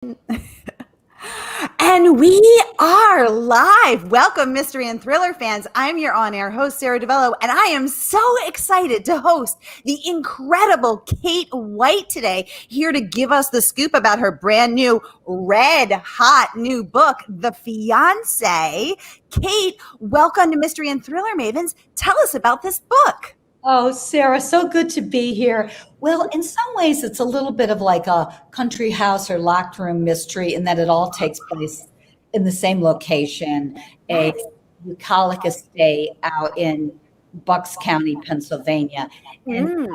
And we are live. Welcome, mystery and thriller fans. I'm your on-air host, Sara DiVello, and I am so excited to host the incredible Kate White today, here to give us the scoop about her brand new, red hot new book, The Fiancée. Kate, welcome to Mystery and Thriller Mavens. Tell us about this book. Oh, Sara, so good to be here. Well, in some ways, it's a little bit of like a country house or locked room mystery in that it all takes place in the same location, a bucolic estate out in Bucks County, Pennsylvania. And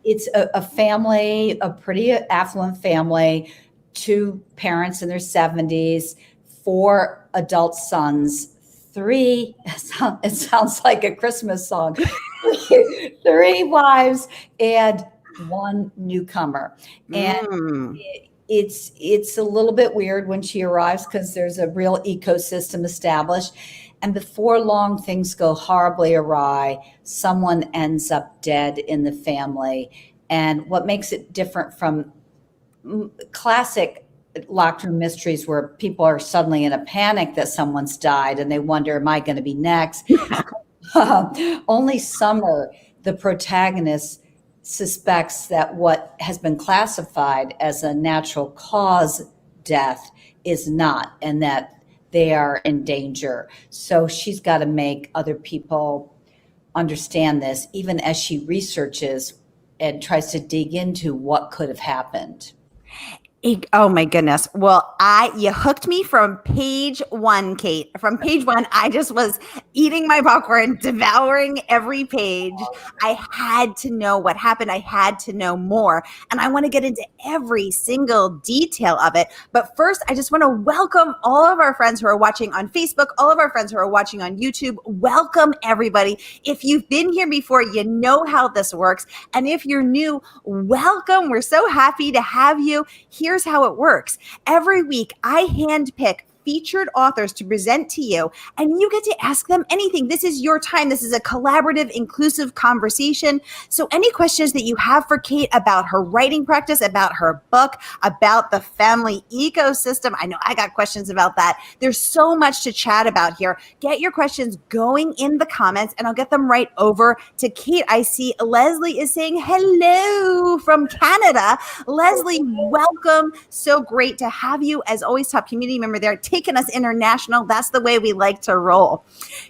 it's a family, a pretty affluent family, two parents in their 70s, four adult sons, three, it sounds like a Christmas song, three wives and one newcomer. And it's a little bit weird when she arrives because there's a real ecosystem established. And before long, things go horribly awry. Someone ends up dead in the family. And what makes it different from classic locked room mysteries where people are suddenly in a panic that someone's died and they wonder, am I going to be next? Only Summer, the protagonist, suspects that what has been classified as a natural cause death is not, and that they are in danger. So she's got to make other people understand this, even as she researches and tries to dig into what could have happened. Oh my goodness. Well, you hooked me from page one, Kate. From page one, I just was eating my popcorn, devouring every page. I had to know what happened. I had to know more. And I want to get into every single detail of it. But first, I just want to welcome all of our friends who are watching on Facebook, all of our friends who are watching on YouTube. Welcome, everybody. If you've been here before, you know how this works. And if you're new, welcome. We're so happy to have you. Here's how it works. Every week, I handpick featured authors to present to you, and you get to ask them anything. This is your time. This is a collaborative, inclusive conversation. So any questions that you have for Kate about her writing practice, about her book, about the family ecosystem, I know I got questions about that. There's so much to chat about here. Get your questions going in the comments, and I'll get them right over to Kate. I see Leslie is saying hello from Canada. Leslie, welcome. So great to have you. As always, top community member there, taking us international. That's the way we like to roll.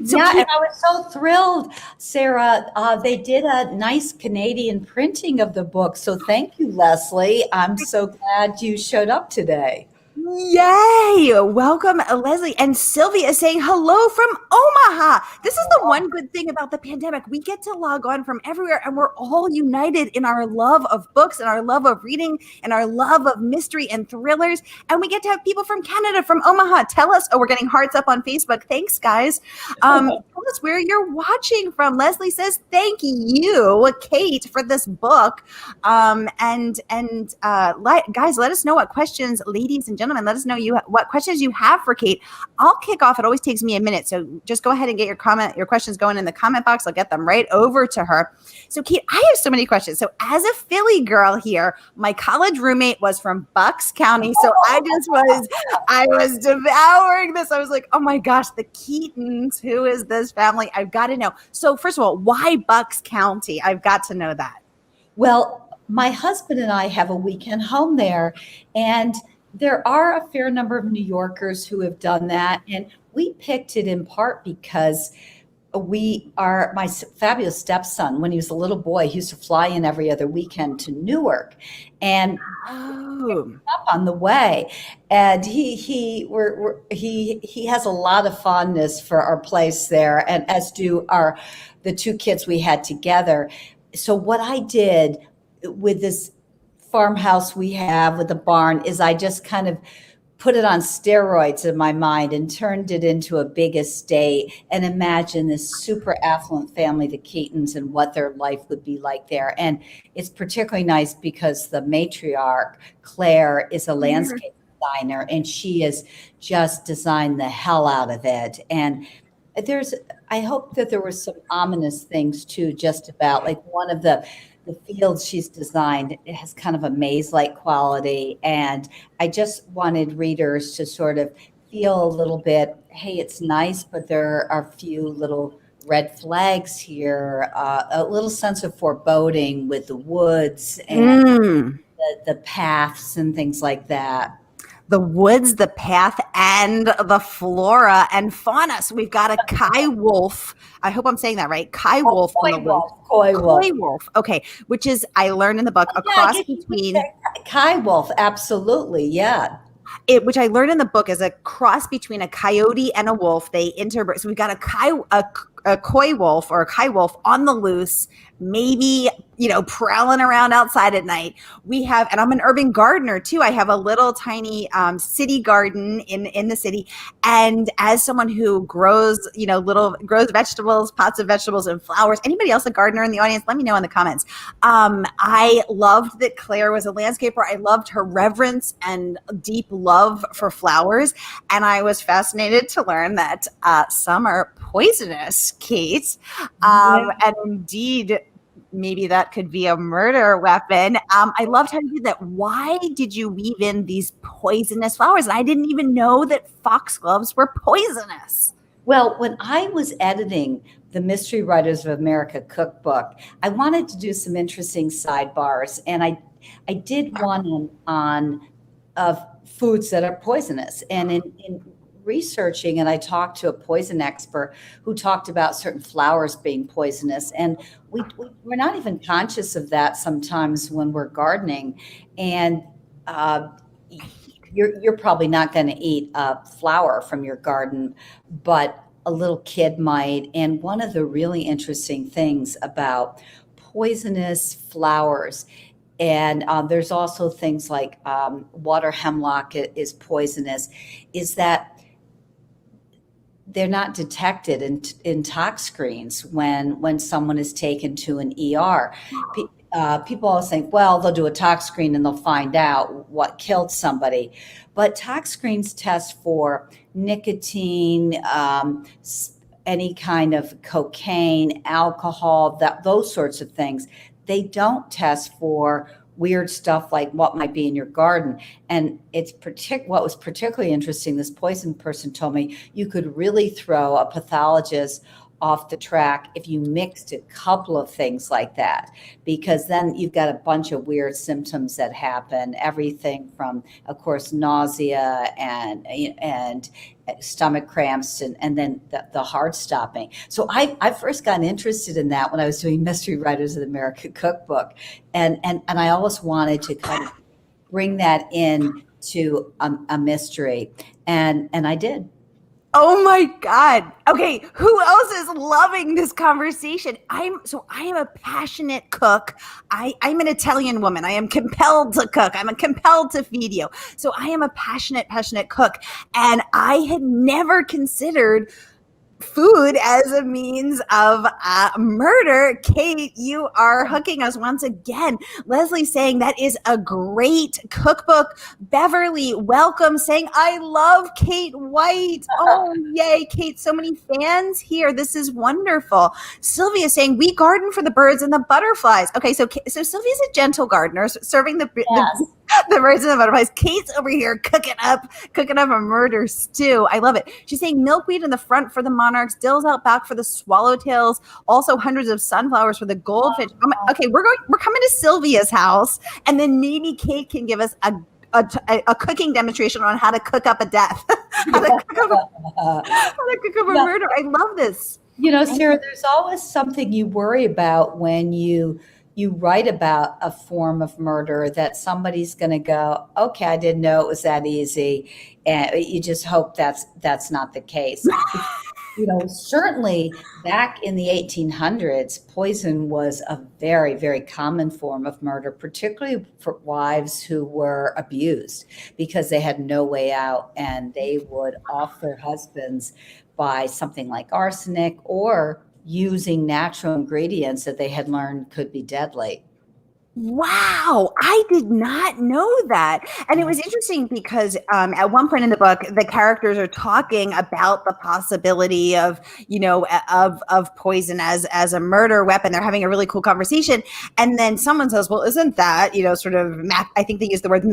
So yeah, and I was so thrilled, Sara. They did a nice Canadian printing of the book. So thank you, Leslie. I'm so glad you showed up today. Yay! Welcome, Leslie. And Sylvia is saying hello from Omaha. This is the one good thing about the pandemic. We get to log on from everywhere, and we're all united in our love of books and our love of reading and our love of mystery and thrillers. And we get to have people from Canada, from Omaha. Tell us. Oh, we're getting hearts up on Facebook. Thanks, guys. Tell us where you're watching from. Leslie says, thank you, Kate, for this book. Guys, let us know what questions, ladies and gentlemen, let us know what questions you have for Kate. I'll kick off. It always takes me a minute. So just go ahead and get your questions going in the comment box. I'll get them right over to her. So Kate, I have so many questions. So as a Philly girl here, my college roommate was from Bucks County. So I was devouring this. I was like, oh my gosh, the Keatons, who is this family? I've got to know. So first of all, why Bucks County? I've got to know that. Well, my husband and I have a weekend home there, and there are a fair number of New Yorkers who have done that. And we picked it in part because my fabulous stepson, when he was a little boy, he used to fly in every other weekend to Newark and up on the way. And he has a lot of fondness for our place there, and as do the two kids we had together. So what I did with this farmhouse we have with the barn is I just kind of put it on steroids in my mind and turned it into a big estate and imagine this super affluent family, the Keatons, and what their life would be like there. And it's particularly nice because the matriarch, Claire, is a landscape designer, and she has just designed the hell out of it. And I hope that there were some ominous things too, just about like one of the the field she's designed, it has kind of a maze-like quality. And I just wanted readers to sort of feel a little bit, hey, it's nice, but there are a few little red flags here, a little sense of foreboding with the woods and the paths and things like that. The woods, the path, and the flora and fauna. So we've got a Kai wolf. I hope I'm saying that right. Kai wolf on the wolf. Koi wolf. Okay. Which is, I learned in the book, a cross between Kai wolf. Absolutely. Yeah. Which I learned in the book is a cross between a coyote and a wolf. They interbreed. So we've got a koi wolf or a Kai wolf on the loose, maybe, prowling around outside at night. We have, and I'm an urban gardener too. I have a little tiny city garden in the city. And as someone who grows, grows vegetables, pots of vegetables and flowers, anybody else a gardener in the audience, let me know in the comments. I loved that Claire was a landscaper. I loved her reverence and deep love for flowers. And I was fascinated to learn that some are poisonous, Kate. And indeed, maybe that could be a murder weapon. I loved how you did that. Why did you weave in these poisonous flowers? And I didn't even know that foxgloves were poisonous. Well, when I was editing the Mystery Writers of America cookbook, I wanted to do some interesting sidebars. And I did one on foods that are poisonous. And in researching, and I talked to a poison expert who talked about certain flowers being poisonous, and we're not even conscious of that sometimes when we're gardening. And you're probably not going to eat a flower from your garden, but a little kid might. And one of the really interesting things about poisonous flowers, and there's also things like water hemlock is poisonous, is that they're not detected in tox screens when someone is taken to an ER. People always think, well, they'll do a tox screen and they'll find out what killed somebody. But tox screens test for nicotine, any kind of cocaine, alcohol, those sorts of things. They don't test for weird stuff like what might be in your garden. And what was particularly interesting, this poison person told me you could really throw a pathologist off the track if you mixed a couple of things like that, because then you've got a bunch of weird symptoms that happen, everything from, of course, nausea and stomach cramps and then the heart stopping. So I first got interested in that when I was doing Mystery Writers of the America cookbook. And I always wanted to kind of bring that in to a mystery. And I did. Oh my God. Okay. Who else is loving this conversation? I am a passionate cook. I'm an Italian woman. I am compelled to cook. I'm compelled to feed you. So I am a passionate cook. And I had never considered food as a means of murder. Kate, you are hooking us once again. Leslie saying that is a great cookbook. Beverly, welcome, saying I love Kate White. Oh, yay, Kate, so many fans here. This is wonderful. Sylvia saying we garden for the birds and the butterflies. Okay, so Sylvia's a gentle gardener, serving the birds and the butterflies. Kate's over here cooking up a murder stew. I love it. She's saying milkweed in the front for the monarchs, dills out back for the swallowtails, also hundreds of sunflowers for the goldfinch. Okay, we're coming to Sylvia's house, and then maybe Kate can give us a cooking demonstration on how to cook up a death, how to cook up a murder. I love this. Sarah, there's always something you worry about when you write about a form of murder, that somebody's going to go, okay, I didn't know it was that easy. And you just hope that's not the case. Certainly back in the 1800s, poison was a very, very common form of murder, particularly for wives who were abused because they had no way out, and they would off their husbands by something like arsenic or using natural ingredients that they had learned could be deadly. Wow, I did not know that. And it was interesting because at one point in the book, the characters are talking about the possibility of, of poison as a murder weapon. They're having a really cool conversation, and then someone says, "Well, isn't that sort of I think they use the word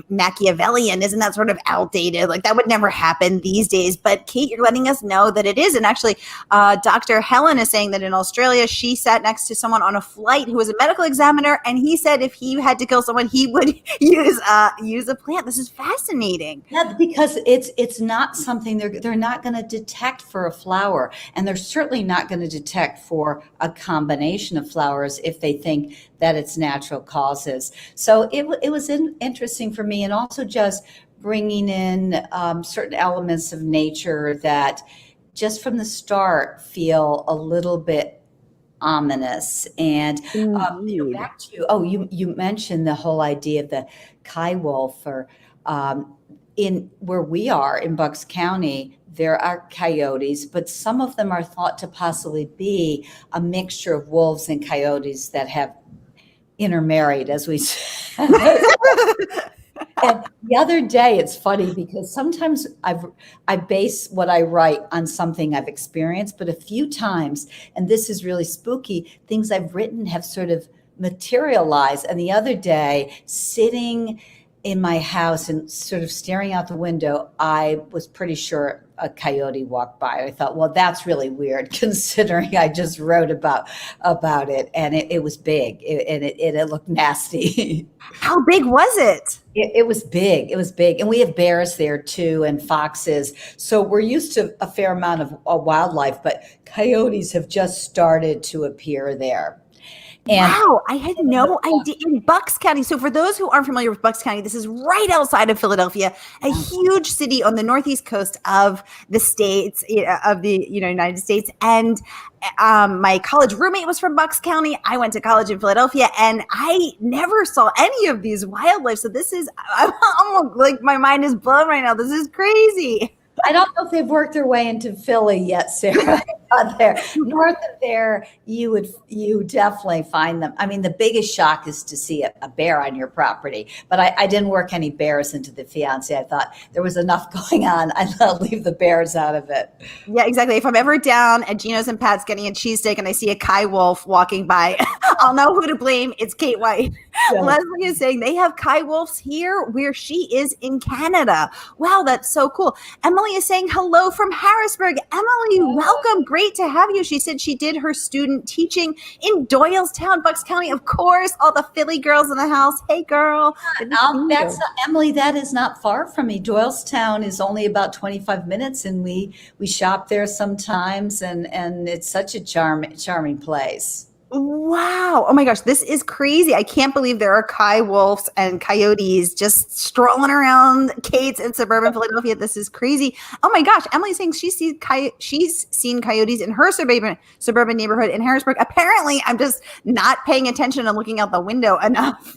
Machiavellian? Isn't that sort of outdated? Like that would never happen these days?" But Kate, you're letting us know that it is, and actually, Dr. Helen is saying that in Australia, she sat next to someone on a flight who was a medical examiner, and he said if he had to kill someone, he would use a plant. This is fascinating. Yeah, because it's not something they're not going to detect for a flower, and they're certainly not going to detect for a combination of flowers if they think that it's natural causes. So it was interesting for me, and also just bringing in certain elements of nature that just from the start feel a little bit ominous. And back to you mentioned the whole idea of the Kai wolf, or in where we are in Bucks County, there are coyotes, but some of them are thought to possibly be a mixture of wolves and coyotes that have intermarried, as we said. And the other day, it's funny because sometimes I base what I write on something I've experienced, but a few times, and this is really spooky, things I've written have sort of materialized. And the other day, sitting in my house and sort of staring out the window, I was pretty sure a coyote walked by. I thought, well, that's really weird considering I just wrote about it, and it was big, and it looked nasty. How big was it? It was big. It was big. And we have bears there too, and foxes. So we're used to a fair amount of wildlife, but coyotes have just started to appear there. And wow, I had no idea. In Bucks County. So for those who aren't familiar with Bucks County, this is right outside of Philadelphia, a huge city on the northeast coast of the states, of the United States. And my college roommate was from Bucks County. I went to college in Philadelphia, and I never saw any of these wildlife. So this is, I'm like, my mind is blown right now. This is crazy. I don't know if they've worked their way into Philly yet, Sarah. There, north of there, you definitely find them. I mean, the biggest shock is to see a bear on your property. But I didn't work any bears into the Fiancée. I thought there was enough going on. I'll leave the bears out of it. Yeah, exactly. If I'm ever down at Gino's and Pat's getting a cheesesteak and I see a Kai wolf walking by, I'll know who to blame. It's Kate White. Yeah. Leslie is saying they have Kai wolves here where she is in Canada. Wow, that's so cool. Emily is saying hello from Harrisburg. Emily, welcome. Great to have you. She said she did her student teaching in Doylestown, Bucks County. Of course, all the Philly girls in the house. Hey, girl. That's Emily. That is not far from me. Doylestown is only about 25 minutes, and we shop there sometimes, and it's such a charming place. Wow. Oh my gosh, this is crazy. I can't believe there are Kai wolves and coyotes just strolling around Kate's in suburban Philadelphia. This is crazy. Oh my gosh, Emily's saying she's seen coyotes in her suburban neighborhood in Harrisburg. Apparently, I'm just not paying attention and looking out the window enough.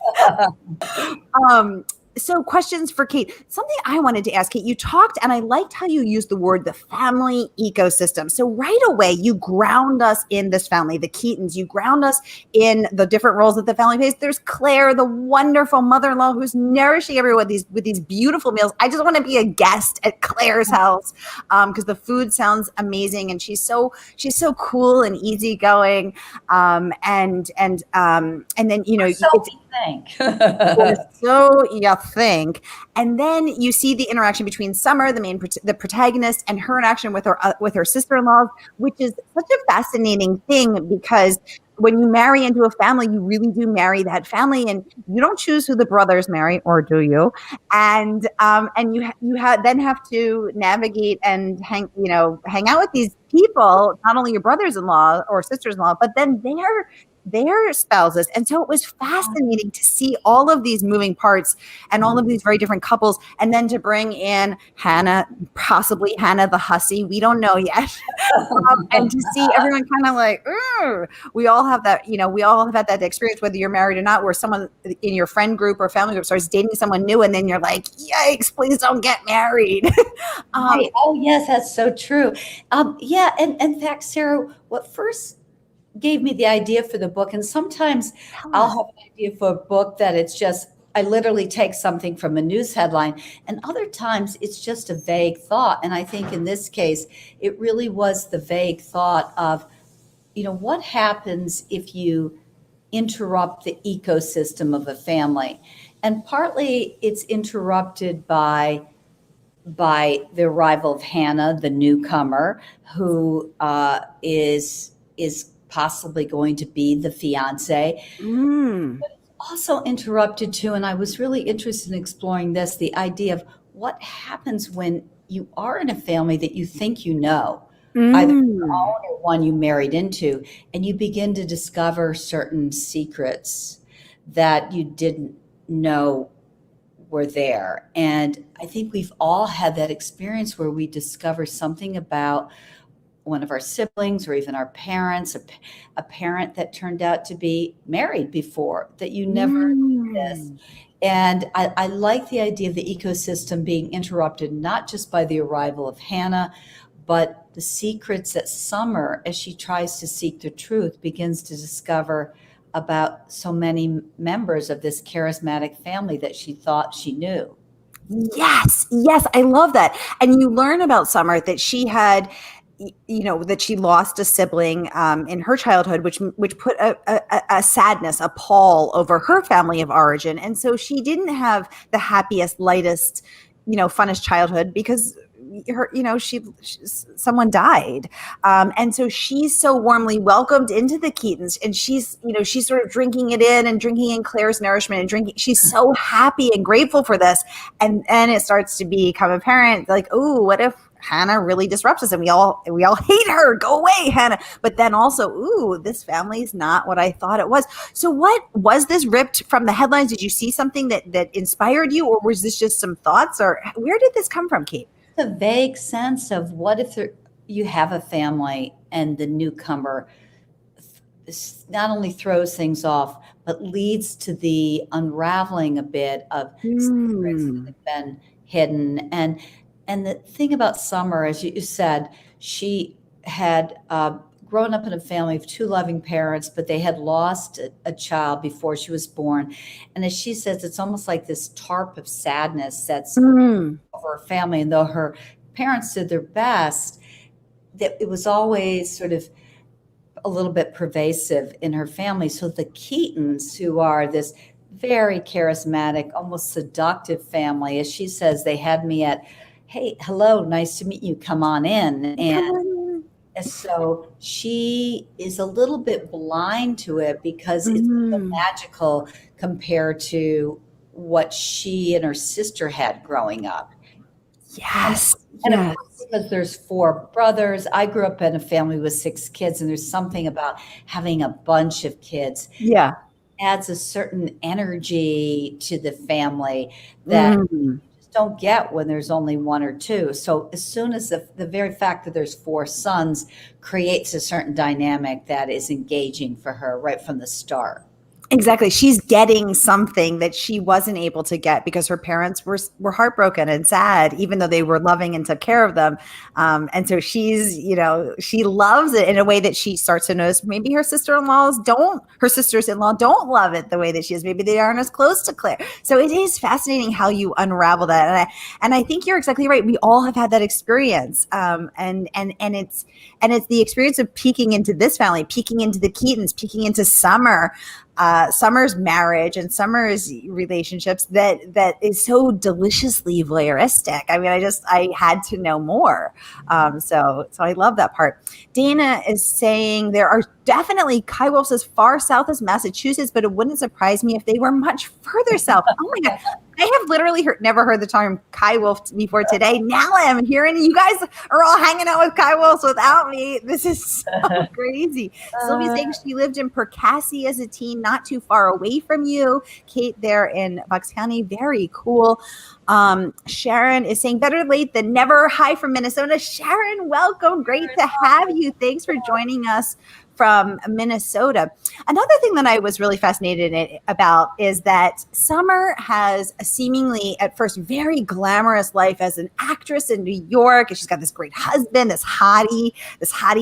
So questions for Kate. Something I wanted to ask Kate, you talked, and I liked how you used the word the family ecosystem. So right away, you ground us in this family, the Keatons. You ground us in the different roles that the family plays. There's Claire, the wonderful mother-in-law who's nourishing everyone with these beautiful meals. I just want to be a guest at Claire's house because the food sounds amazing, and she's so cool and easygoing. And then think. And then you see the interaction between Summer, the protagonist, and her interaction with her sister-in-law, which is such a fascinating thing because when you marry into a family, you really do marry that family, and you don't choose who the brothers marry, or do you? And you then have to navigate and hang out with these people, not only your brothers-in-law or sisters-in-law, but then their spouses. And so it was fascinating to see all of these moving parts and all of these very different couples, and then to bring in Hannah, possibly Hannah the hussy, we don't know yet, and to see everyone kind of like, we all have that, we all have had that experience, whether you're married or not, where someone in your friend group or family group starts dating someone new, and then you're like, yikes, please don't get married. Right. Oh yes, that's so true. And in fact, Sarah, what first gave me the idea for the book. And sometimes I'll have an idea for a book that it's just, I literally take something from a news headline, and other times it's just a vague thought. And I think in this case, it really was the vague thought of, what happens if you interrupt the ecosystem of a family? And partly it's interrupted by the arrival of Hannah, the newcomer, who is possibly going to be the fiance. But it's also interrupted too, and I was really interested in exploring this, the idea of what happens when you are in a family that you think you know, either your own or one you married into, and you begin to discover certain secrets that you didn't know were there. And I think we've all had that experience where we discover something about one of our siblings or even our parents, a parent that turned out to be married before that you never noticed. And I like the idea of the ecosystem being interrupted, not just by the arrival of Hannah, but the secrets that Summer, as she tries to seek the truth, begins to discover about so many members of this charismatic family that she thought she knew. Yes, I love that. And you learn about Summer that she had, that she lost a sibling in her childhood, which put a sadness, a pall over her family of origin. And so she didn't have the happiest, lightest, funnest childhood because her, someone died. And so she's so warmly welcomed into the Keatons, and she's sort of drinking in Claire's nourishment and drinking. She's so happy and grateful for this. And it starts to become apparent, like, oh, what if Hannah really disrupts us and we all hate her? Go away, Hannah. But then also, ooh, this family's not what I thought it was. So what was this ripped from the headlines? Did you see something that inspired you, or was this just some thoughts, or where did this come from, Kate? The vague sense of what if you have a family and the newcomer not only throws things off, but leads to the unraveling a bit of secrets that have been hidden. And the thing about Summer, as you said, she had grown up in a family of two loving parents, but they had lost a child before she was born. And as she says, it's almost like this tarp of sadness that's over her family. And though her parents did their best, that it was always sort of a little bit pervasive in her family. So the Keatons, who are this very charismatic, almost seductive family, as she says, they had me at, hey, hello, nice to meet you, come on in. And so she is a little bit blind to it because it's so magical compared to what she and her sister had growing up. Yes. And of course, because there's four brothers, I grew up in a family with 6 kids, and there's something about having a bunch of kids. Yeah. Adds a certain energy to the family that you just don't get when there's only 1 or 2. So as soon as the very fact that there's 4 sons creates a certain dynamic that is engaging for her right from the start. Exactly. She's getting something that she wasn't able to get because her parents were heartbroken and sad, even though they were loving and took care of them. And so she's, she loves it in a way that she starts to notice maybe her sisters-in-law don't love it the way that she is. Maybe they aren't as close to Claire. So it is fascinating how you unravel that. And I think you're exactly right. We all have had that experience. And it's the experience of peeking into this family, peeking into the Keatons, peeking into Summer. Summer's marriage and Summer's relationships that is so deliciously voyeuristic. I mean, I had to know more. So I love that part. Dana is saying there are definitely Kai Wolfs as far south as Massachusetts, but it wouldn't surprise me if they were much further south. Oh my God. I have literally never heard the term Kai Wolf before today. Now I am hearing you guys are all hanging out with Kai Wolfs without me. This is so crazy. Sylvia's saying she lived in Percassie as a teen, not too far away from you. Kate there in Bucks County. Very cool. Sharon is saying better late than never. Hi from Minnesota. Sharon, welcome. Great to have you. Thanks for joining us from Minnesota. Another thing that I was really fascinated about is that Summer has a seemingly at first very glamorous life as an actress in New York, and she's got this great husband, this hottie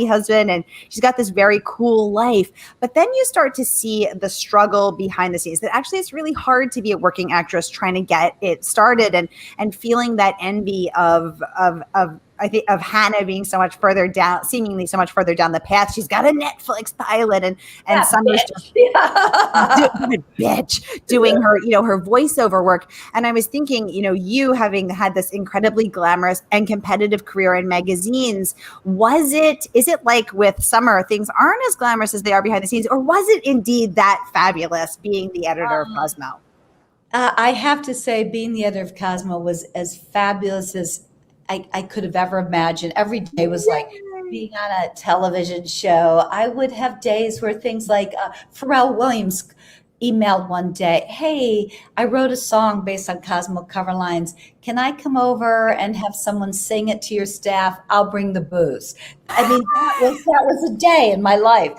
husband, and she's got this very cool life. But then you start to see the struggle behind the scenes, that actually it's really hard to be a working actress trying to get it started, and feeling that envy of I think of Hannah being so much further down, seemingly so much further down the path. She's got a Netflix pilot, and Summer's just bitch doing her, her voiceover work. And I was thinking, you having had this incredibly glamorous and competitive career in magazines, is it like with Summer, things aren't as glamorous as they are behind the scenes, or was it indeed that fabulous being the editor of Cosmo? I have to say, being the editor of Cosmo was as fabulous as I could have ever imagined. Every day was like being on a television show. I would have days where things like Pharrell Williams emailed one day, "Hey, I wrote a song based on Cosmo cover lines. Can I come over and have someone sing it to your staff? I'll bring the booze." I mean, that was a day in my life.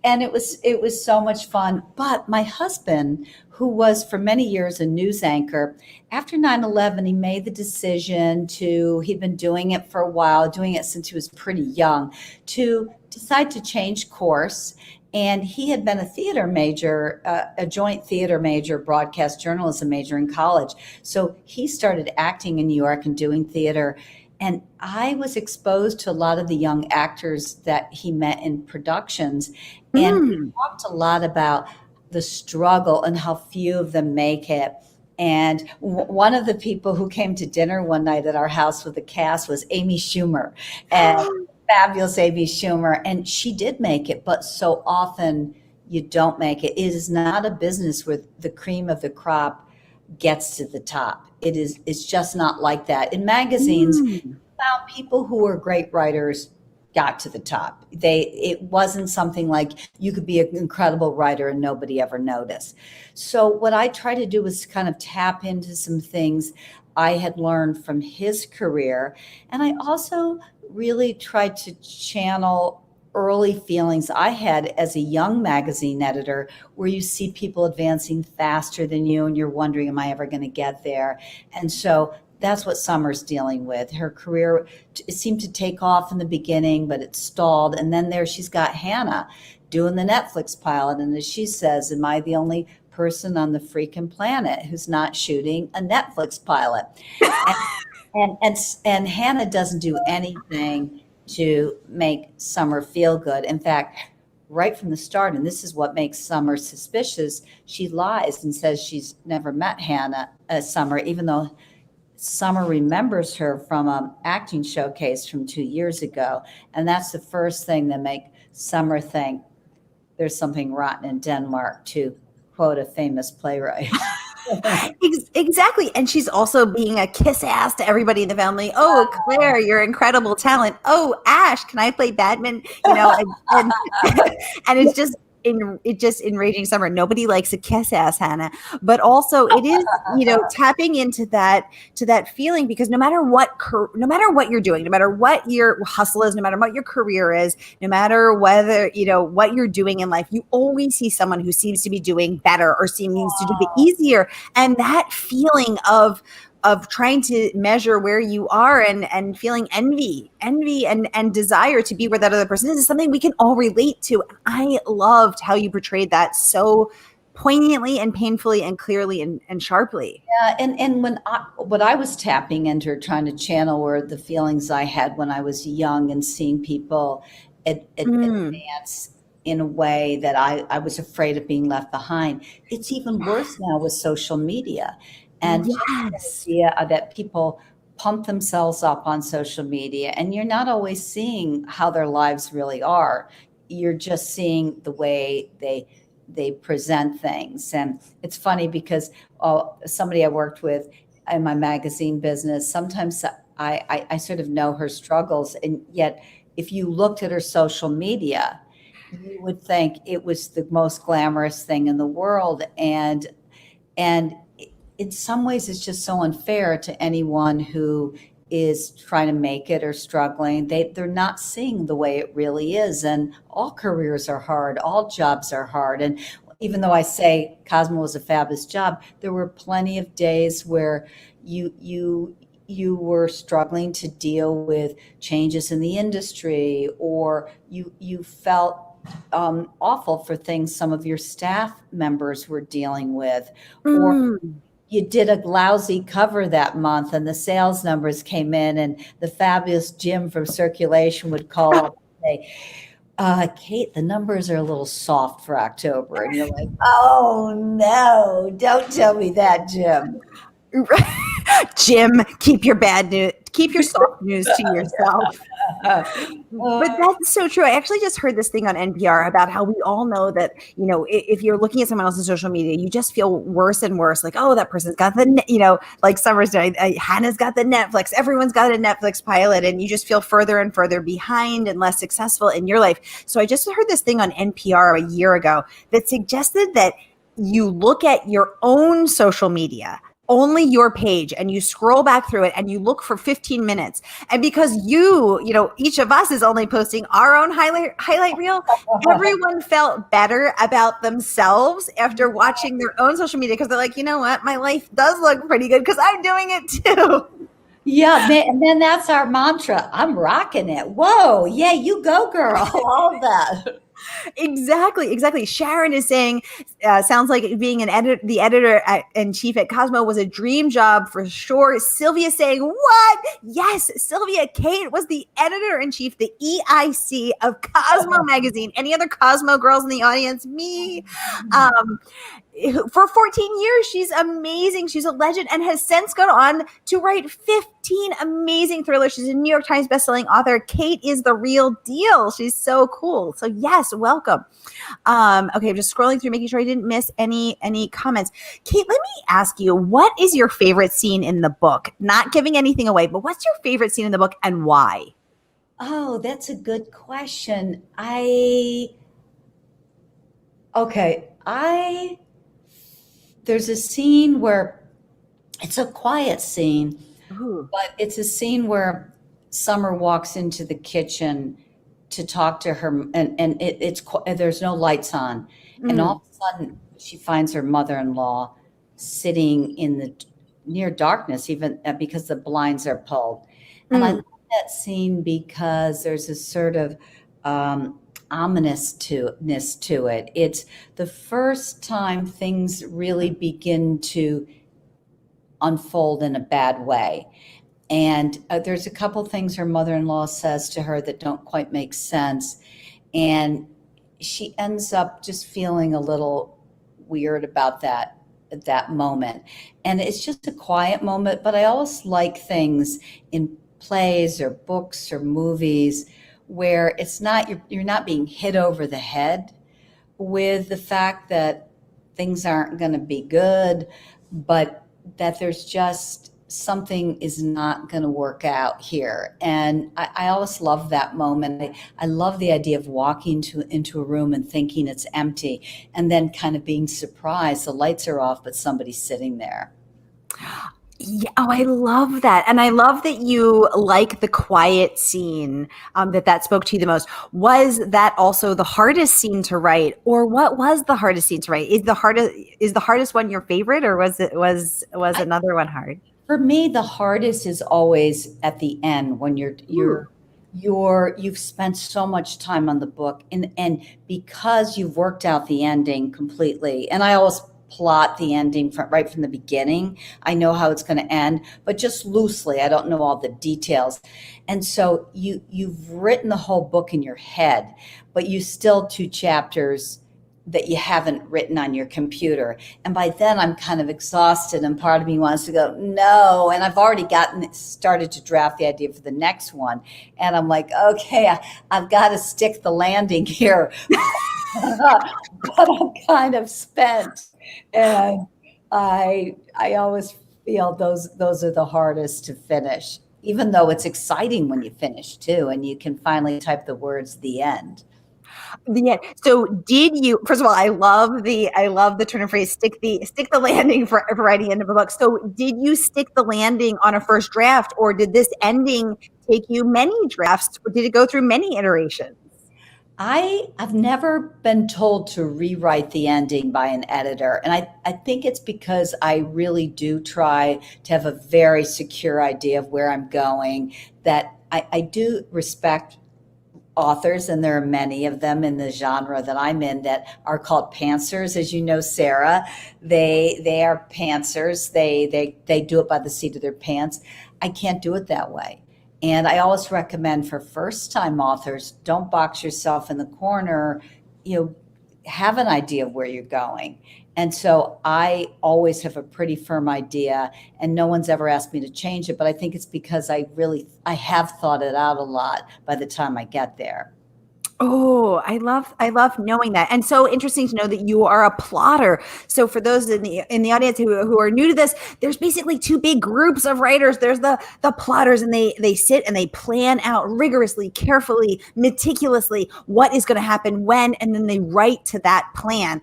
And it was so much fun. But my husband, who was for many years a news anchor, after 9/11, he made the decision he'd been doing it for a while, doing it since he was pretty young, to decide to change course. And he had been a theater major, a joint theater major, broadcast journalism major in college. So he started acting in New York and doing theater. And I was exposed to a lot of the young actors that he met in productions. And we talked a lot about the struggle and how few of them make it. And one of the people who came to dinner one night at our house with the cast was Amy Schumer, and fabulous Amy Schumer. And she did make it, but so often you don't make it. It is not a business where the cream of the crop gets to the top. It's just not like that. In magazines, found people who were great writers got to the top. It wasn't something like you could be an incredible writer and nobody ever noticed. So what I try to do is kind of tap into some things I had learned from his career. And I also really tried to channel early feelings I had as a young magazine editor, where you see people advancing faster than you and you're wondering, am I ever going to get there? And so that's what Summer's dealing with. Her career seemed to take off in the beginning, but it stalled. And then she's got Hannah doing the Netflix pilot. And as she says, am I the only person on the freaking planet who's not shooting a Netflix pilot? And Hannah doesn't do anything to make Summer feel good. In fact, right from the start, and this is what makes Summer suspicious, she lies and says she's never met Summer, even though Summer remembers her from an acting showcase from 2 years ago. And that's the first thing that makes Summer think there's something rotten in Denmark, to quote a famous playwright. Exactly. And she's also being a kiss ass to everybody in the family. Oh, Claire, you're incredible talent. Oh, Ash, can I play badminton? And it's just enraging Summer. Nobody likes a kiss ass, Hannah. But also it is, tapping into that feeling, because no matter what you're doing, no matter what your hustle is, no matter what your career is, no matter whether, what you're doing in life, you always see someone who seems to be doing better or seems to do it easier. And that feeling of trying to measure where you are and feeling envy and desire to be where that other person is something we can all relate to. I loved how you portrayed that so poignantly and painfully and clearly and sharply. Yeah, and what I was tapping into, trying to channel, were the feelings I had when I was young and seeing people advance in a way that I was afraid of being left behind. It's even worse now with social media. And yes, the idea that people pump themselves up on social media, and you're not always seeing how their lives really are. You're just seeing the way they present things. And it's funny because somebody I worked with in my magazine business, sometimes I sort of know her struggles. And yet, if you looked at her social media, you would think it was the most glamorous thing in the world. And in some ways, it's just so unfair to anyone who is trying to make it or struggling, they're not seeing the way it really is. And all careers are hard, all jobs are hard. And even though I say Cosmo was a fabulous job, there were plenty of days where you were struggling to deal with changes in the industry, or you felt awful for things some of your staff members were dealing with, or you did a lousy cover that month and the sales numbers came in, and the fabulous Jim from circulation would call up and say, Kate, the numbers are a little soft for October. And you're like, oh no, don't tell me that, Jim. Jim, keep your bad news, keep your soft news to yourself. But that's so true. I actually just heard this thing on NPR about how we all know that, if you're looking at someone else's social media, you just feel worse and worse. Like, oh, that person's got like Summer's doing, Hannah's got the Netflix, everyone's got a Netflix pilot, and you just feel further and further behind and less successful in your life. So I just heard this thing on NPR a year ago that suggested that you look at your own social media, only your page, and you scroll back through it and you look for 15 minutes. And because each of us is only posting our own highlight reel, everyone felt better about themselves after watching their own social media, because they're like, you know what, my life does look pretty good because I'm doing it too. Yeah, and then that's our mantra. I'm rocking it. Whoa, yeah, you go, girl. All of that. Exactly. Sharon is saying, sounds like being the editor-in-chief at Cosmo was a dream job for sure. Sylvia saying, what? Yes, Sylvia Kate was the editor-in-chief, the EIC of Cosmo magazine. Any other Cosmo girls in the audience? Me. For 14 years, she's amazing. She's a legend and has since gone on to write 15 amazing thrillers. She's a New York Times bestselling author. Kate is the real deal. She's so cool. So yes, welcome. Okay, I'm just scrolling through, making sure I didn't miss any comments. Kate, let me ask you, what is your favorite scene in the book? Not giving anything away, but what's your favorite scene in the book and why? Oh, that's a good question. There's a scene where it's a quiet scene, but it's a scene where Summer walks into the kitchen to talk to her, and there's no lights on, and all of a sudden she finds her mother-in-law sitting in the near darkness, even because the blinds are pulled. And I love that scene because there's a sort of ominousness to it. It's the first time things really begin to unfold in a bad way. And there's a couple things her mother-in-law says to her that don't quite make sense. And she ends up just feeling a little weird about that at that moment. And it's just a quiet moment, but I always like things in plays or books or movies where it's not, you're not being hit over the head with the fact that things aren't going to be good, but that there's just something is not going to work out here. And I always love that moment. I love the idea of walking into a room and thinking it's empty, and then kind of being surprised the lights are off, but somebody's sitting there. Yeah, oh, I love that. And I love that you like the quiet scene, that spoke to you the most. Was that also the hardest scene to write, or what was the hardest scene to write? Is the hardest one your favorite, or was another one hard? For me, the hardest is always at the end when you've spent so much time on the book, and because you've worked out the ending completely. And I always plot the ending right from the beginning. I know how it's going to end, but just loosely. I don't know all the details. And so you've written the whole book in your head, but you still 2 chapters that you haven't written on your computer. And by then I'm kind of exhausted, and part of me wants to go, no. And I've already started to draft the idea for the next one. And I'm like, okay, I've got to stick the landing here. But I'm kind of spent. And I always feel those are the hardest to finish, even though it's exciting when you finish too, and you can finally type the words, the end. Yeah. So did you, first of all, I love the turn of phrase, stick the landing for writing into a book. So did you stick the landing on a first draft, or did this ending take you many drafts, or did it go through many iterations? I've never been told to rewrite the ending by an editor. And I think it's because I really do try to have a very secure idea of where I'm going, that I do respect authors, and there are many of them in the genre that I'm in that are called pantsers, as you know, Sara. They are pantsers. They do it by the seat of their pants. I can't do it that way. And I always recommend for first time authors, don't box yourself in the corner, you know, have an idea of where you're going. And so I always have a pretty firm idea, and no one's ever asked me to change it, but I think it's because I have thought it out a lot by the time I get there. Oh, I love knowing that. And so interesting to know that you are a plotter. So for those in the audience who are new to this, there's basically two big groups of writers. There's the plotters, and they sit and they plan out rigorously, carefully, meticulously what is going to happen when, and then they write to that plan.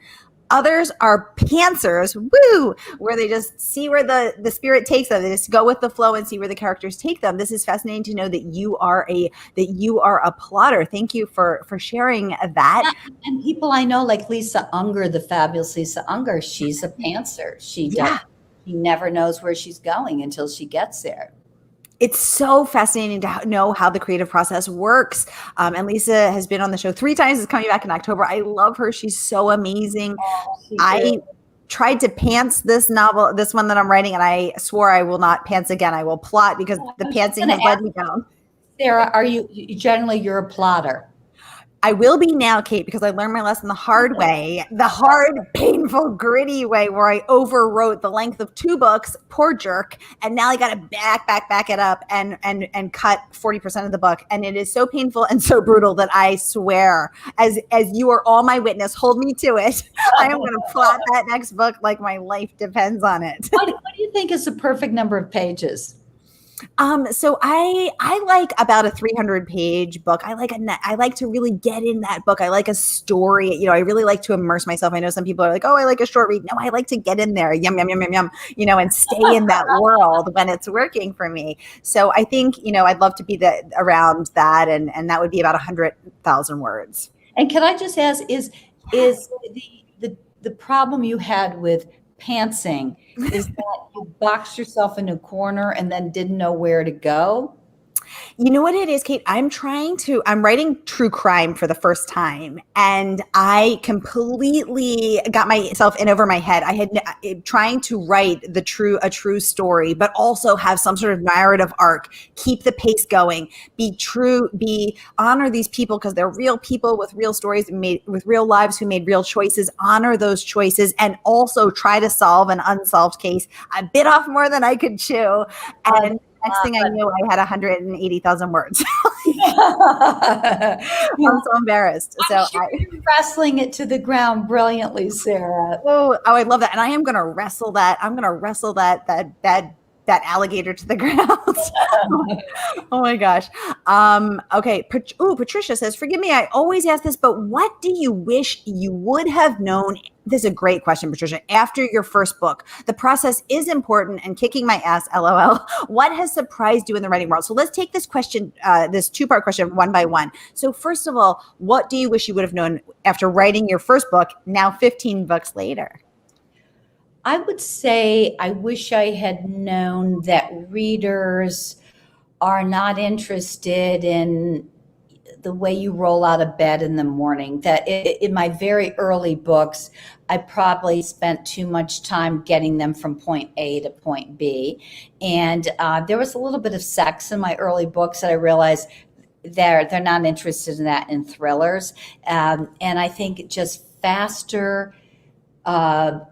Others are pantsers, woo, where they just see where the spirit takes them. They just go with the flow and see where the characters take them. This is fascinating to know that you are a plotter. Thank you for sharing that. Yeah, and people I know, like Lisa Unger, the fabulous Lisa Unger, she's a pantser. Yeah. She never knows where she's going until she gets there. It's so fascinating to know how the creative process works. And Lisa has been on the show 3 times. Is coming back in October. I love her. She's so amazing. I tried to pants this novel, this one that I'm writing, and I swore I will not pants again. I will plot, because the pantsing has led me down. Sara, you're a plotter? I will be now, Kate, because I learned my lesson the hard way, the hard, painful, gritty way, where I overwrote the length of 2 books. Poor jerk. And now I got to back it up and cut 40% of the book. And it is so painful and so brutal that I swear, as you are all my witness, hold me to it. I am going to plot that next book like my life depends on it. What do you think is the perfect number of pages? So I like about a 300-page book. I like to really get in that book. I like a story. You know, I really like to immerse myself. I know some people are like, oh, I like a short read. No, I like to get in there, yum, yum, yum, yum, yum, and stay in that world when it's working for me. So I think, I'd love to be around that. And that would be about 100,000 words. And can I just ask, is the problem you had with pantsing is that you boxed yourself in a corner and then didn't know where to go? You know what it is, Kate? I'm writing true crime for the first time, and I completely got myself in over my head. I had trying to write a true story, but also have some sort of narrative arc, keep the pace going, be true, honor these people because they're real people with real stories with real lives who made real choices, honor those choices, and also try to solve an unsolved case. I bit off more than I could chew, and next thing I knew, I had 180,000 words. I'm so embarrassed. I'm sure you're wrestling it to the ground brilliantly, Sara. Oh, I love that. And I am going to wrestle that. I'm going to wrestle that alligator to the ground. Oh my gosh. Okay. Patricia says, forgive me, I always ask this, but what do you wish you would have known? This is a great question, Patricia. After your first book, the process is important and kicking my ass, LOL. What has surprised you in the writing world? So let's take this question, this 2-part question, one by one. So first of all, what do you wish you would have known after writing your first book, now 15 books later? I would say I wish I had known that readers are not interested in the way you roll out of bed in the morning. That in my very early books, I probably spent too much time getting them from point A to point B. And there was a little bit of sex in my early books that I realized they're not interested in that in thrillers. And I think just faster, the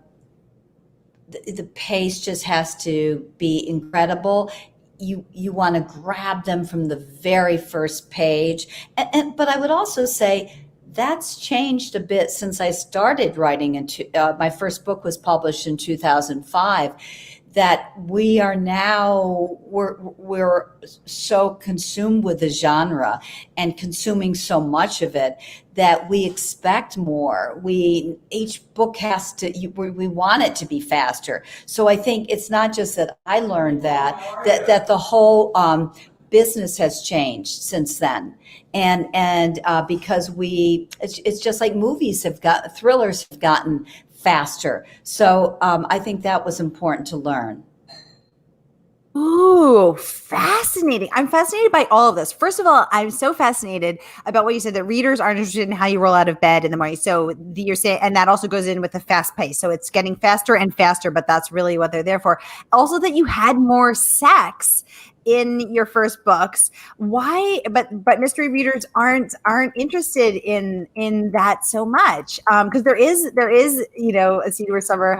pace just has to be incredible. You want to grab them from the very first page. But I would also say that's changed a bit since I started writing. My first book was published in 2005. that we are now, we're so consumed with the genre and consuming so much of it that we expect more. Each book has to, we want it to be faster. So I think it's not just that I learned that the whole business has changed since then. And because it's just like thrillers have gotten faster. So I think that was important to learn. Ooh, fascinating. I'm fascinated by all of this. First of all, I'm so fascinated about what you said, that readers aren't interested in how you roll out of bed in the morning. So you're saying, and that also goes in with the fast pace. So it's getting faster and faster, but that's really what they're there for. Also, that you had more sex in your first books. Why? But mystery readers aren't interested in that so much, because there is a scene where Summer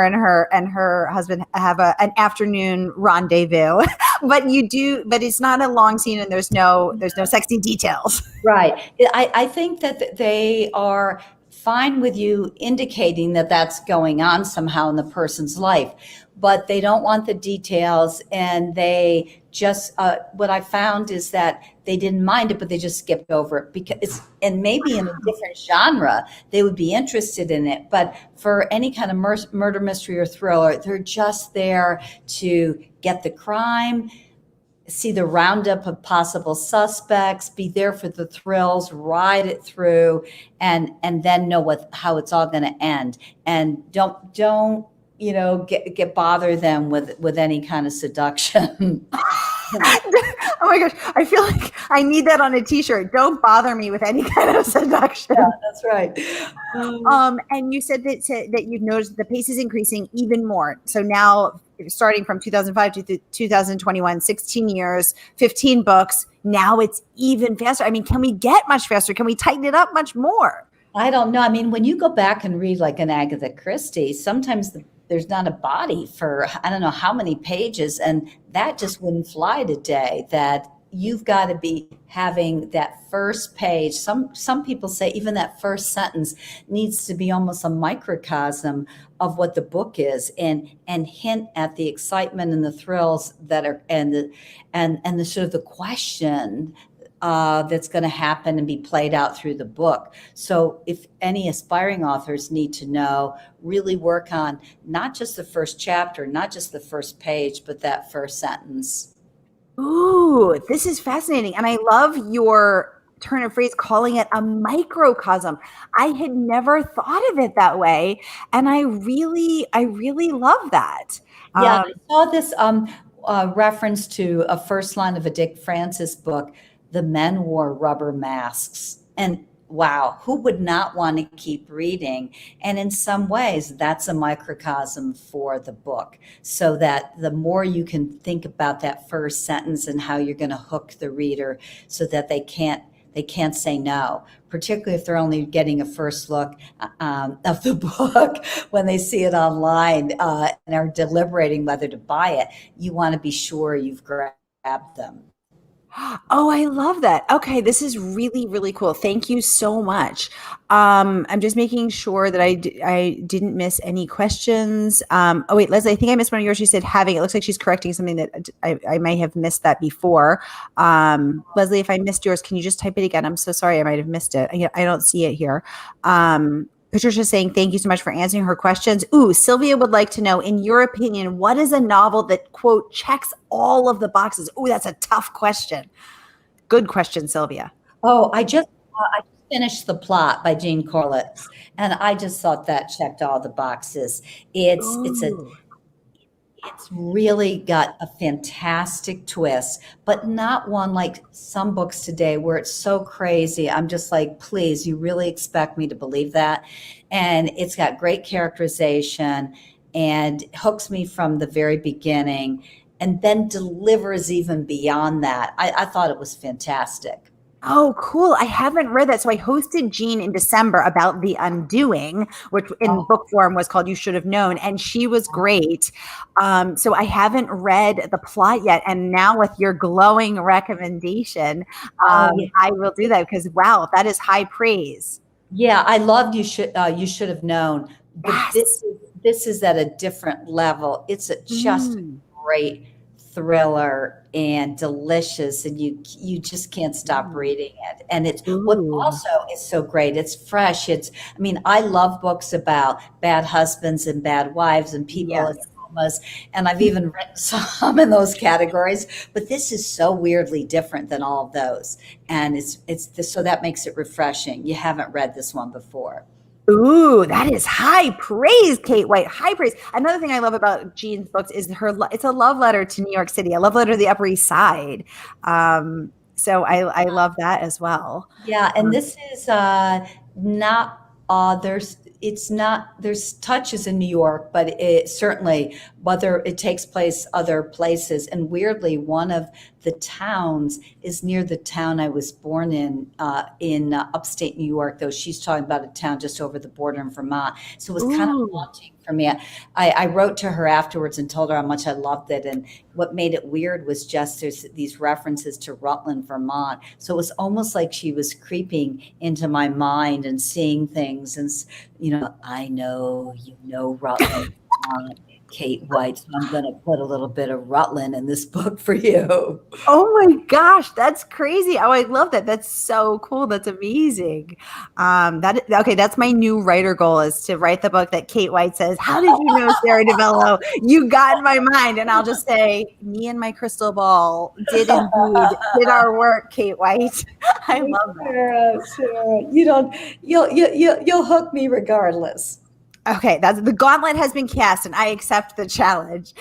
and her husband have an afternoon rendezvous, but it's not a long scene, and there's no sexy details. Right. I think that they are fine with you indicating that that's going on somehow in the person's life, but they don't want the details. And they just, what I found is that they didn't mind it, but they just skipped over it because and maybe in a different genre, they would be interested in it. But for any kind of murder mystery or thriller, they're just there to get the crime, see the roundup of possible suspects, be there for the thrills, ride it through, and then know how it's all going to end. And don't get bother them with any kind of seduction. Oh my gosh, I feel like I need that on a t-shirt. Don't bother me with any kind of seduction. Yeah, that's right. And you said that you've noticed the pace is increasing even more. So now, starting from 2005 to 2021, 16 years, 15 books. Now it's even faster. I mean, can we get much faster? Can we tighten it up much more? I don't know. I mean, when you go back and read like an Agatha Christie, sometimes there's not a body for I don't know how many pages, and that just wouldn't fly today. That you've got to be having that first page. Some people say even that first sentence needs to be almost a microcosm of what the book is, and hint at the excitement and the thrills that are and the sort of the question that's going to happen and be played out through the book. So if any aspiring authors need to know, really work on not just the first chapter, not just the first page, but that first sentence. Ooh, this is fascinating. And I love your turn of phrase, calling it a microcosm. I had never thought of it that way. And I really love that. Yeah, I saw this reference to a first line of a Dick Francis book. The men wore rubber masks. And wow, who would not want to keep reading? And in some ways, that's a microcosm for the book, so that the more you can think about that first sentence and how you're going to hook the reader so that they can't say no, particularly if they're only getting a first look of the book when they see it online and are deliberating whether to buy it. You want to be sure you've grabbed them. Oh, I love that. Okay, this is really, really cool. Thank you so much. I'm just making sure that I didn't miss any questions. Oh wait, Leslie, I think I missed one of yours. She said having. It looks like she's correcting something that I may have missed that before. Leslie, if I missed yours, can you just type it again? I'm so sorry, I might have missed it. I don't see it here. Patricia's saying, thank you so much for answering her questions. Ooh, Sylvia would like to know, in your opinion, what is a novel that, quote, checks all of the boxes? Ooh, that's a tough question. Good question, Sylvia. Oh, I just finished The Plot by Jean Corlett, and I just thought that checked all the boxes. It's really got a fantastic twist, but not one like some books today where it's so crazy. I'm just like, please, you really expect me to believe that? And it's got great characterization and hooks me from the very beginning, and then delivers even beyond that. I thought it was fantastic. Oh, cool. I haven't read that. So I hosted Jean in December about The Undoing, which in book form was called You Should Have Known. And she was great. So I haven't read The Plot yet. And now with your glowing recommendation, I will do that because, wow, that is high praise. Yeah, I loved You Should Have Known. But Yes. this this is at a different level. It's just a great thriller and delicious, and you just can't stop reading it. And it's what also is so great. It's fresh. I mean, I love books about bad husbands and bad wives and people as traumas, and I've even written some in those categories. But this is so weirdly different than all of those, and so that makes it refreshing. You haven't read this one before. Ooh, that is high praise, Kate White. High praise. Another thing I love about Jean's books is it's a love letter to New York City, a love letter to the Upper East Side. So I love that as well. Yeah, and this is not there's touches in New York, but it certainly, whether it takes place other places. And weirdly, one of the towns is near the town I was born in upstate New York, though she's talking about a town just over the border in Vermont. So it was kind of haunting for me. I wrote to her afterwards and told her how much I loved it. And what made it weird was just there's these references to Rutland, Vermont. So it was almost like she was creeping into my mind and seeing things. And, I know, Rutland, Vermont, Kate White. So I'm going to put a little bit of Rutland in this book for you. Oh my gosh, that's crazy. Oh, I love that. That's so cool. That's amazing. That's my new writer goal, is to write the book that Kate White says, "How did you know, Sara DiVello? You got in my mind." And I'll just say, me and my crystal ball did our work, Kate White. I love that. Sarah, you'll hook me regardless. Okay, the gauntlet has been cast, and I accept the challenge.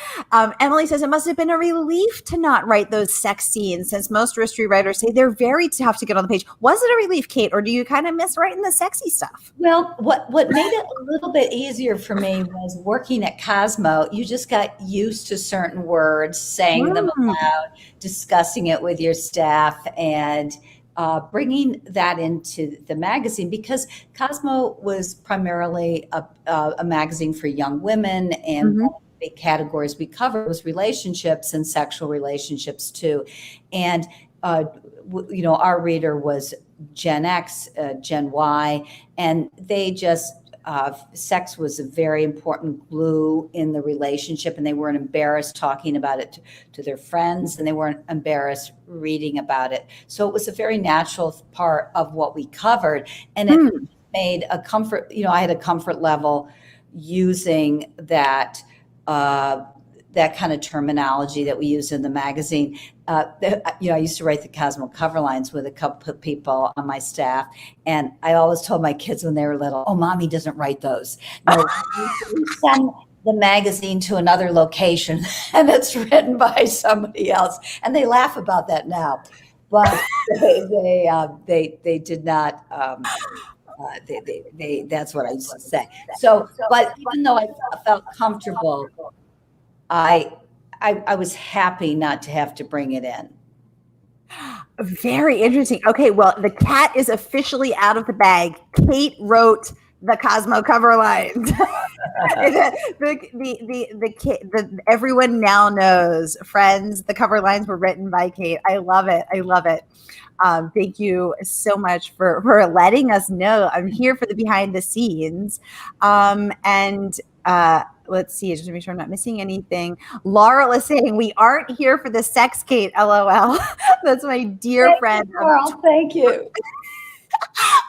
Emily says, it must have been a relief to not write those sex scenes, since most mystery writers say they're very tough to get on the page. Was it a relief, Kate, or do you kind of miss writing the sexy stuff? Well, what made it a little bit easier for me was working at Cosmo. You just got used to certain words, saying them aloud, discussing it with your staff, and bringing that into the magazine, because Cosmo was primarily a magazine for young women, and one of the big categories we covered was relationships and sexual relationships too. And our reader was Gen X, Gen Y, and they just sex was a very important glue in the relationship, and they weren't embarrassed talking about it to their friends, and they weren't embarrassed reading about it. So it was a very natural part of what we covered, and it made a comfort. I had a comfort level using that kind of terminology that we use in the magazine. I used to write the Cosmo cover lines with a couple of people on my staff, and I always told my kids when they were little, "Oh, mommy doesn't write those. No, we send the magazine to another location, and it's written by somebody else." And they laugh about that now, but they did not. That's what I used to say. So, but even though I felt comfortable, I was happy not to have to bring it in. Very interesting. Okay, well, the cat is officially out of the bag. Kate wrote the Cosmo cover lines. Everyone now knows, friends, the cover lines were written by Kate. I love it. Thank you so much for letting us know. I'm here for the behind the scenes. Let's see, just to make sure I'm not missing anything. Laurel is saying, we aren't here for the sex, Kate, LOL. That's my dear friend. Laurel, thank you.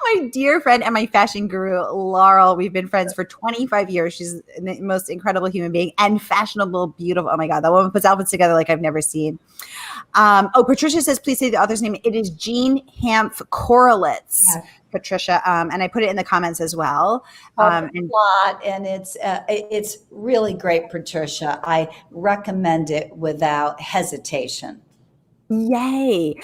My dear friend and my fashion guru, Laurel. We've been friends for 25 years. She's the most incredible human being and fashionable, beautiful. Oh my God, that woman puts outfits together like I've never seen. Patricia says, please say the author's name. It is Jean Hanff Korelitz. Yes. Patricia, and I put it in the comments as well. And it's really great, Patricia. I recommend it without hesitation. Yay!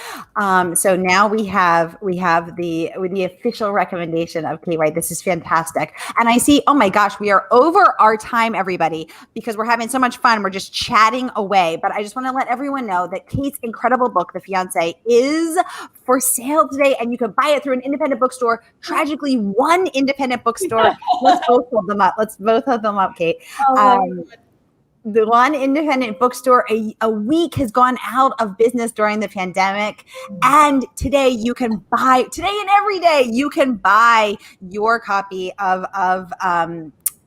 So now we have the official recommendation of Kate White. This is fantastic. And I see, oh my gosh, we are over our time, everybody, because we're having so much fun. We're just chatting away. But I just want to let everyone know that Kate's incredible book, The Fiancée, is for sale today, and you can buy it through an independent bookstore. Tragically, one independent bookstore. Let's both hold them up. Kate. The one independent bookstore a week has gone out of business during the pandemic. And today and every day, you can buy your copy of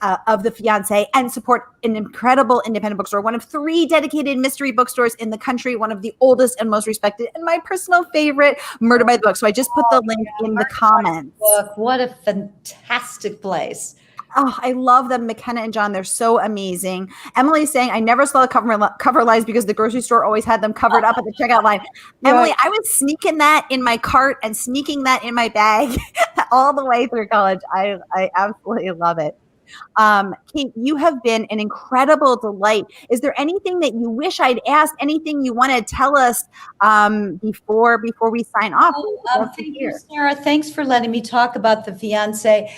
of the Fiancée and support an incredible independent bookstore, one of 3 dedicated mystery bookstores in the country, one of the oldest and most respected, and my personal favorite, Murder by the Book. So I just put the link in the comments. What a fantastic place. Oh, I love them. McKenna and John, they're so amazing. Emily's saying, I never saw the cover lines because the grocery store always had them covered up at the checkout line. Right. Emily, I was sneaking that in my cart and sneaking that in my bag all the way through college. I absolutely love it. Kate, you have been an incredible delight. Is there anything that you wish I'd asked? Anything you want to tell us before we sign off? Thank you, Sara. Thanks for letting me talk about the Fiancée.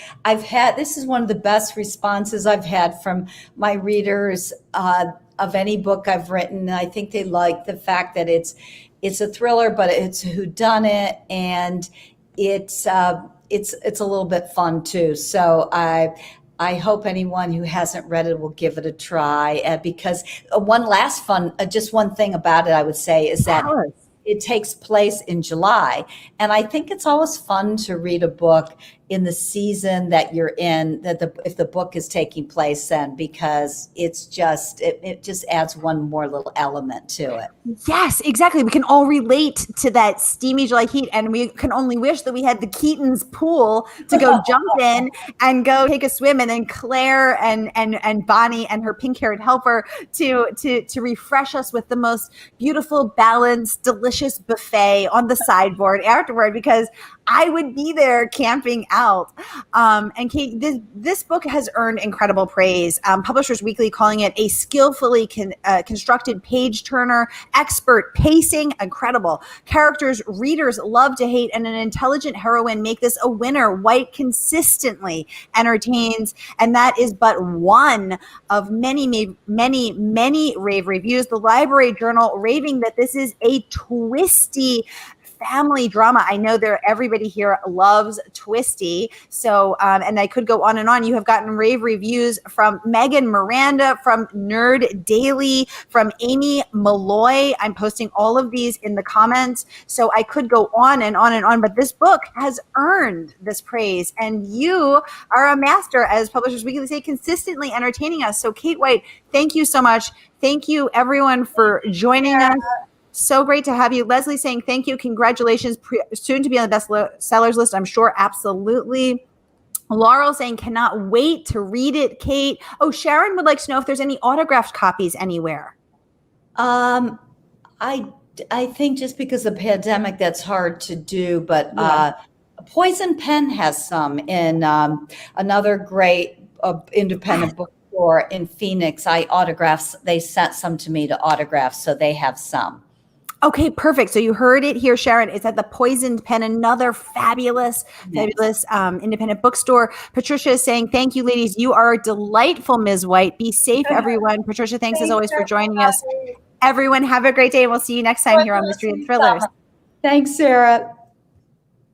This is one of the best responses I've had from my readers of any book I've written. I think they like the fact that it's a thriller, but it's a whodunit, and it's a little bit fun too. So I hope anyone who hasn't read it will give it a try, because just one thing about it I would say is that it takes place in July. And I think it's always fun to read a book in the season that you're in, if the book is taking place then, because it just adds one more little element to it. Yes, exactly. We can all relate to that steamy July heat, and we can only wish that we had the Keaton's pool to go jump in and go take a swim, and then Claire and Bonnie and her pink-haired helper to refresh us with the most beautiful, balanced, delicious buffet on the sideboard afterward, because I would be there camping out. And Kate, this book has earned incredible praise. Publishers Weekly calling it a skillfully constructed page turner, expert pacing, incredible characters readers love to hate, and an intelligent heroine make this a winner. White consistently entertains, and that is but one of many rave reviews. The Library Journal raving that this is a twisty family drama. I know everybody here loves twisty. So, and I could go on and on. You have gotten rave reviews from Megan Miranda, from Nerd Daily, from Amy Malloy. I'm posting all of these in the comments. So I could go on and on and on, but this book has earned this praise, and you are a master, as Publishers Weekly say, consistently entertaining us. So Kate White, thank you so much. Thank you everyone for joining us. So great to have you. Leslie saying thank you. Congratulations. Soon to be on the bestsellers list, I'm sure. Absolutely. Laurel saying cannot wait to read it, Kate. Oh, Sharon would like to know if there's any autographed copies anywhere. I think just because of the pandemic, that's hard to do. But Poison Pen has some in another great independent bookstore in Phoenix. They sent some to me to autograph, so they have some. Okay, perfect. So you heard it here, Sharon. It's at the Poisoned Pen, another fabulous independent bookstore. Patricia is saying, thank you, ladies. You are delightful, Ms. White. Be safe, everyone. Patricia, thanks as always for joining us. Everyone, have a great day. We'll see you next time here on Mystery and Thrillers. Thanks, Sara.